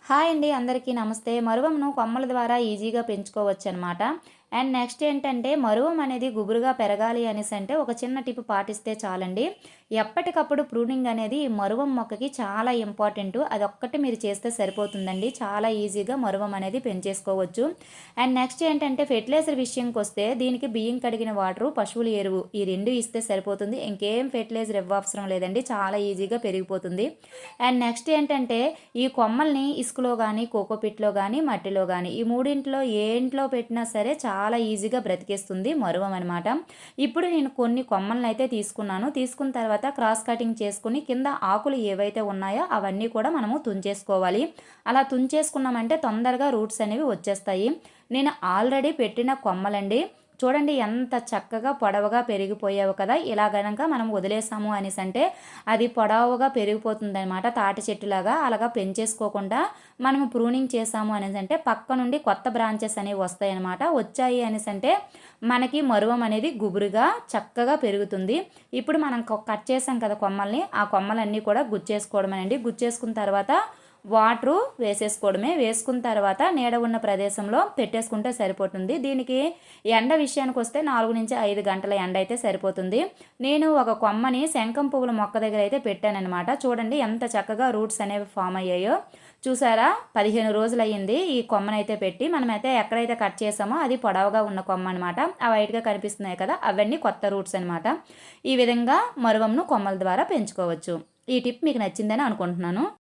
Hi అండి, అందరికీ నమస్తే. మరువంను కొమ్మల ద్వారా ఈజీగా పెంచుకోవచ్చనమాట. అండ్ నెక్స్ట్ ఏంటంటే, మరువం అనేది గుబురుగా పెరగాలి అనేసంటే ఒక చిన్న టిప్ పాటిస్తే చాలండి. ఎప్పటికప్పుడు ప్రూనింగ్ అనేది ఈ మరువం మొక్కకి చాలా ఇంపార్టెంటు. అదొక్కటి మీరు చేస్తే సరిపోతుందండి. చాలా ఈజీగా మరువం అనేది పెంచేసుకోవచ్చు. అండ్ నెక్స్ట్ ఏంటంటే, ఫెర్టిలైజర్ విషయంకొస్తే దీనికి బియ్యం కడిగిన వాటరు, పశువుల ఎరువు ఈ 2 ఇస్తే సరిపోతుంది. ఇంకేం ఫెర్టిలైజర్ ఇవ్వవసరం లేదండి. చాలా ఈజీగా పెరిగిపోతుంది. అండ్ నెక్స్ట్ ఏంటంటే, ఈ కొమ్మల్ని ఇసుకలో గానీ, కోకోపిట్‌లో గానీ, మట్టిలో గానీ ఈ మూడింట్లో ఏ ఇంట్లో పెట్టినా సరే చాలా ఈజీగా బ్రతికేస్తుంది మరువం అనమాట. ఇప్పుడు నేను కొన్ని కొమ్మలనైతే తీసుకున్నాను. తీసుకున్న తర్వాత క్రాస్ కటింగ్ చేసుకుని కింద ఆకులు ఏవైతే ఉన్నాయో అవన్నీ కూడా మనము తుంచేసుకోవాలి. అలా తుంచేసుకున్నామంటే తొందరగా రూట్స్ అనేవి వచ్చేస్తాయి. నేను ఆల్రెడీ పెట్టిన కొమ్మలండి. చూడండి ఎంత చక్కగా పొడవుగా పెరిగిపోయావు కదా! ఇలా గనక మనం వదిలేసాము అనేసంటే అది పొడవుగా పెరిగిపోతుందనమాట తాటి చెట్టులాగా. అలాగా పెంచేసుకోకుండా మనము ప్రూనింగ్ చేసాము అనేసంటే పక్క నుండి కొత్త బ్రాంచెస్ అనేవి వస్తాయన్నమాట. వచ్చాయి అనేసంటే మనకి మరువం అనేది గుబురుగా చక్కగా పెరుగుతుంది. ఇప్పుడు మనం కట్ చేసాం కదా కొమ్మల్ని, ఆ కొమ్మలన్నీ కూడా గుచ్చేసుకోవడమేనండి. గుచ్చేసుకున్న తర్వాత వాటరు వేసేసుకోవడమే. వేసుకున్న తర్వాత నీడ ఉన్న ప్రదేశంలో పెట్టేసుకుంటే సరిపోతుంది. దీనికి ఎండ విషయానికి వస్తే 4-5 గంటల ఎండ అయితే సరిపోతుంది. నేను ఒక కొమ్మని శంఖం పువ్వుల మొక్క దగ్గర అయితే పెట్టానన్నమాట. చూడండి ఎంత చక్కగా రూట్స్ అనేవి ఫామ్ అయ్యాయో. చూసారా, 15 రోజులయ్యింది ఈ కొమ్మనైతే పెట్టి. మనమైతే ఎక్కడైతే కట్ చేసామో అది పొడవుగా ఉన్న కొమ్మ అనమాట. ఆ వైట్గా కనిపిస్తున్నాయి కదా, అవన్నీ కొత్త రూట్స్ అనమాట. ఈ విధంగా మరువంను కొమ్మల ద్వారా పెంచుకోవచ్చు. ఈ టిప్ మీకు నచ్చిందని అనుకుంటున్నాను.